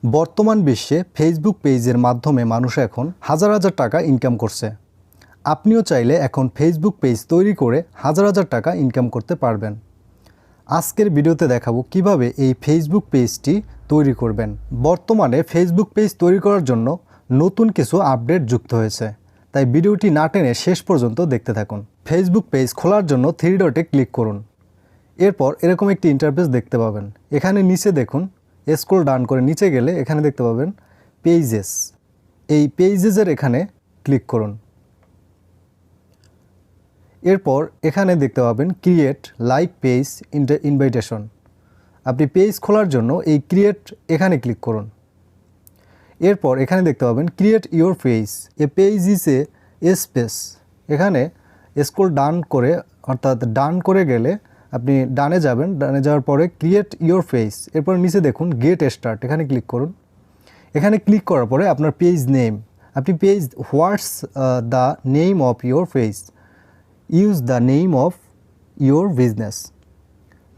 বর্তমান বিশ্বে ফেসবুক পেজের মাধ্যমে মানুষ এখন হাজার হাজার টাকা ইনকাম করছে। আপনিও চাইলে এখন ফেসবুক পেজ তৈরি করে হাজার হাজার টাকা ইনকাম করতে পারবেন। আজকের ভিডিওতে দেখাবো কিভাবে এই ফেসবুক পেজটি তৈরি করবেন। বর্তমানে ফেসবুক পেজ তৈরি করার জন্য নতুন কিছু আপডেট যুক্ত হয়েছে, তাই ভিডিওটি না টেনে শেষ পর্যন্ত দেখতে থাকুন। ফেসবুক পেজ খোলার জন্য 3 ডটে ক্লিক করুন। এরপর এরকম একটি ইন্টারফেস দেখতে পাবেন। এখানে নিচে দেখুন, স্ক্রল ডাউন করে নিচে গেলে এখানে দেখতে পাবেন পেজেস। এই পেজেসের এখানে ক্লিক করুন। এরপর এখানে দেখতে পাবেন ক্রিয়েট লাইক পেজ ইনভাইটেশন। আপনি পেজ খোলার জন্য এই ক্রিয়েট এখানে ক্লিক করুন। এরপর এখানে দেখতে পাবেন create your page, A page is a space. এখানে স্ক্রল ডাউন করে অর্থাৎ ডান করে গেলে আপনি ডানে যাবেন, ডানে যাওয়ার পরে ক্রিয়েট ইওর পেজ, এরপর নিচে দেখুন গেট স্টার্ট, এখানে ক্লিক করুন। এখানে ক্লিক করার পরে আপনার পেজ নেম, আপনি page what's the name of your page, use the name of your business,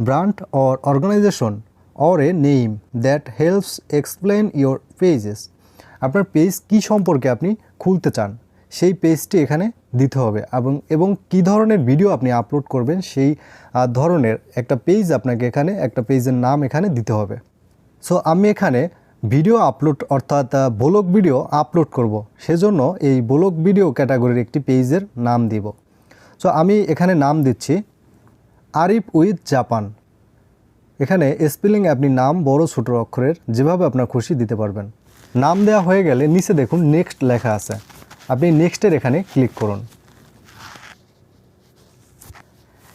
brand or organization or a name that helps explain your pages. আপনার পেজ কী সম্পর্কে আপনি খুলতে চান সেই পেজটি এখানে দিতে হবে, এবং কী ধরনের ভিডিও আপনি আপলোড করবেন সেই ধরনের একটা পেজ আপনাকে এখানে একটা পেজের নাম এখানে দিতে হবে। সো আমি এখানে ভিডিও আপলোড অর্থাৎ ব্লগ ভিডিও আপলোড করব, সেজন্য এই ব্লগ ভিডিও ক্যাটাগরির একটি পেজের নাম দিব। সো আমি এখানে নাম দিচ্ছি আরিফ উইথ জাপান। এখানে স্পেলিং আপনি নাম বড় ছোট অক্ষরের যেভাবে আপনার খুশি দিতে পারবেন। নাম দেওয়া হয়ে গেলে নিচে দেখুন নেক্সট লেখা আছে, আপনি নেক্সটের এখানে ক্লিক করুন।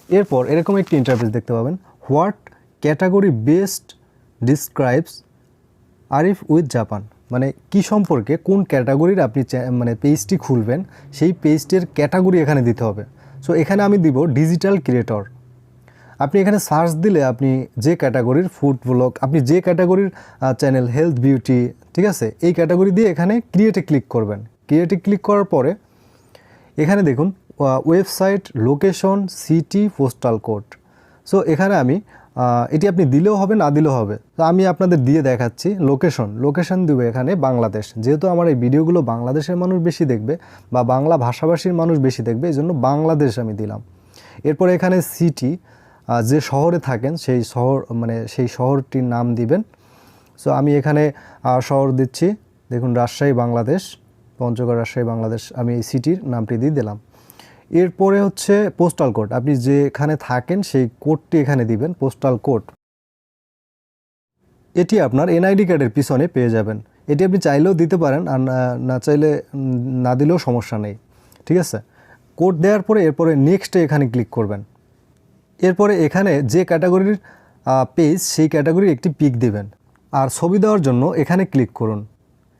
এরপর এরকম একটি ইন্টারফেস দেখতে পাবেন, what category best describes Arif with Japan. মানে কি সম্পর্কে কোন ক্যাটাগরির আপনি পেজটি খুলবেন সেই পেজটির ক্যাটাগরি এখানে দিতে হবে। সো এখানে আমি দিব ডিজিটাল ক্রিয়েটর। আপনি এখানে সার্চ দিলে আপনি যে ক্যাটাগরির ফুড ব্লগ, আপনি যে ক্যাটাগরির চ্যানেল হেলথ বিউটি, ঠিক আছে, এই ক্যাটাগরি দিয়ে এখানে ক্রিয়েটে ক্লিক করবেন। ক্রিয়েটে ক্লিক করার পরে এখানে দেখুন website, location, city, postal code. So এখানে আমি এটি আপনি দিলেও হবে না দিলেও হবে, তো আমি আপনাদের দিয়ে দেখাচ্ছি। লোকেশন দেবো এখানে বাংলাদেশ, যেহেতু আমার এই ভিডিওগুলো বাংলাদেশের মানুষ বেশি দেখবে বা বাংলা ভাষাভাষীর মানুষ বেশি দেখবে, এই জন্য বাংলাদেশ আমি দিলাম। এরপরে এখানে সিটি, যে শহরে থাকেন সেই শহর সেই শহরটির নাম দিবেন। সো আমি এখানে শহর দিচ্ছি, দেখুন রাজশাহী বাংলাদেশ, পঞ্চগড় রাজশাহী বাংলাদেশ, আমি এই সিটির নামটি দিয়ে দিলাম। এরপরে হচ্ছে পোস্টাল কোড, আপনি যেখানে থাকেন সেই কোডটি এখানে দিবেন, পোস্টাল কোড। এটি আপনার এনআইডি কার্ডের পিছনে পেয়ে যাবেন। এটি আপনি চাইলেও দিতে পারেন, আর না চাইলে না দিলেও সমস্যা নেই, ঠিক আছে। কোড দেওয়ার পরে এরপরে নেক্সটে এখানে ক্লিক করবেন। এরপরে এখানে যে ক্যাটাগরির পেজ সেই ক্যাটাগরির একটি পিক দিবেন, আর ছবি দেওয়ার জন্য এখানে ক্লিক করুন,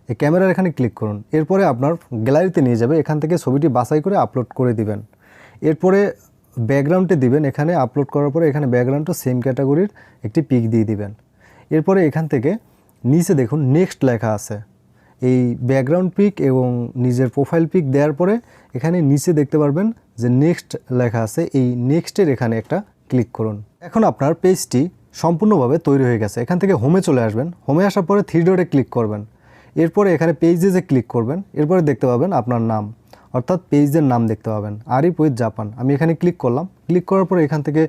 এই ক্যামেরার এখানে ক্লিক করুন। এরপরে আপনার গ্যালারিতে নিয়ে যাবে, এখান থেকে ছবিটি বাছাই করে আপলোড করে দিবেন। এরপরে ব্যাকগ্রাউন্ডে দিবেন, এখানে আপলোড করার পরে এখানে ব্যাকগ্রাউন্ডও সেম ক্যাটাগরির একটি পিক দিয়ে দিবেন। এরপরে এখান থেকে নিচে দেখুন নেক্সট লেখা আছে, এই ব্যাকগ্রাউন্ড পিক এবং নিজের প্রোফাইল পিক দেওয়ার পরে এখানে নিচে দেখতে পারবেন যে নেক্সট লেখা আছে, এই নেক্সটের এখানে একটা ক্লিক করুন। এখন আপনার পেজটি সম্পূর্ণভাবে তৈরি হয়ে গেছে। এখান থেকে হোমে চলে আসবেন, হোমে আসার পরে 3 ডটে ক্লিক করবেন। এরপরে এখানে পেজে ক্লিক করবেন, এরপরে দেখতে পাবেন আপনার নাম অর্থাৎ পেজের নাম দেখতে পাবেন আরিফ উইথ জাপান। আমি এখানে ক্লিক করলাম। ক্লিক করার পরে এখান থেকে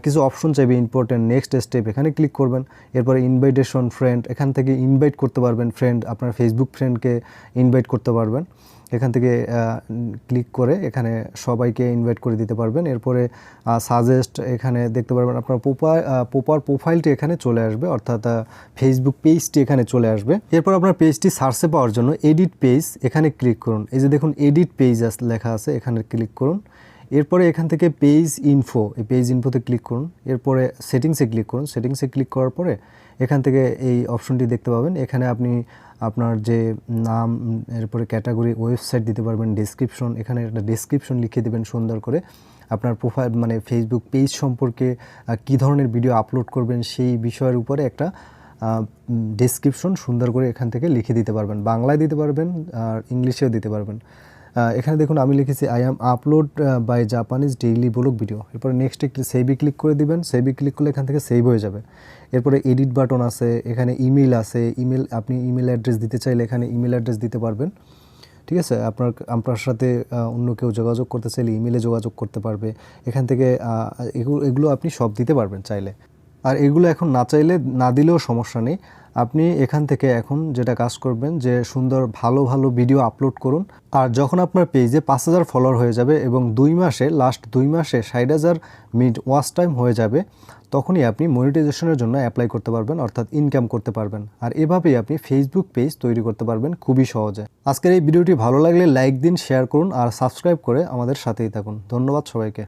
কিছু অপশন চাইবে, ইম্পর্টেন্ট, নেক্সট স্টেপ, এখানে ক্লিক করবেন। এরপরে ইনভাইটেশন ফ্রেন্ড, এখান থেকে ইনভাইট করতে পারবেন ফ্রেন্ড, আপনার ফেসবুক ফ্রেন্ডকে ইনভাইট করতে পারবেন। এখান থেকে ক্লিক করে এখানে সবাইকে ইনভাইট করে দিতে পারবেন। এরপরে সাজেস্ট, এখানে দেখতে পারবেন আপনার প্রোফাইলটি এখানে চলে আসবে, অর্থাৎ ফেসবুক পেজটি এখানে চলে আসবে। এরপর আপনার পেজটি সার্চে পাওয়ার জন্য এডিট পেজ এখানে ক্লিক করুন। এই যে দেখুন এডিট পেজ লেখা আছে, এখানে ক্লিক করুন। এরপরে এখান থেকে পেজ ইনফো, এই পেজ ইনফোতে ক্লিক করুন। এরপরে সেটিংসে ক্লিক করুন। সেটিংসে ক্লিক করার পরে এখান থেকে এই অপশনটি দেখতে পাবেন। এখানে আপনি আপনার যে নাম, এরপরে ক্যাটাগরি, ওয়েবসাইট দিতে পারবেন, ডেসক্রিপশন, এখানে একটা ডেসক্রিপশন লিখে দেবেন সুন্দর করে। আপনার প্রোফাইল ফেসবুক পেজ সম্পর্কে কী ধরনের ভিডিও আপলোড করবেন সেই বিষয়ের উপরে একটা ডেসক্রিপশন সুন্দর করে এখান থেকে লিখে দিতে পারবেন। বাংলায় দিতে পারবেন আর ইংলিশেও দিতে পারবেন। এখানে দেখুন আমি লিখেছি I am upload by Japanese daily blog video. এরপরে নেক্সট একটি সেভে ক্লিক করে দিবেন। সেভে ক্লিক করলে এখান থেকে সেভ হয়ে যাবে। এরপরে এডিট বাটন আছে, এখানে ইমেল আছে, ইমেল আপনি ইমেল অ্যাড্রেস দিতে চাইলে এখানে ইমেল অ্যাড্রেস দিতে পারবেন। ঠিক আছে, আপনার সাথে অন্য কেউ যোগাযোগ করতে চাইলে ইমেলে যোগাযোগ করতে পারবে। এখান থেকে এগুলো আপনি সব দিতে পারবেন চাইলে। আর এগুলো এখন না চাইলে না দিলেও সমস্যা নেই। আপনি এখান থেকে এখন যেটা কাজ করবেন যে সুন্দর ভালো ভালো ভিডিও আপলোড করুন। আর যখন আপনার পেজে 5,000 ফলোয়ার হয়ে যাবে এবং লাস্ট 2 মাসে 60,000 মিনিট ওয়াচ টাইম হয়ে যাবে, তখনই আপনি মনিটাইজেশনের জন্য অ্যাপ্লাই করতে পারবেন, অর্থাৎ ইনকাম করতে পারবেন। আর এভাবেই আপনি ফেসবুক পেজ তৈরি করতে পারবেন খুবই সহজে। আজকের এই ভিডিওটি ভালো লাগলে লাইক দিন, শেয়ার করুন আর সাবস্ক্রাইব করে আমাদের সাথেই থাকুন। ধন্যবাদ সবাইকে।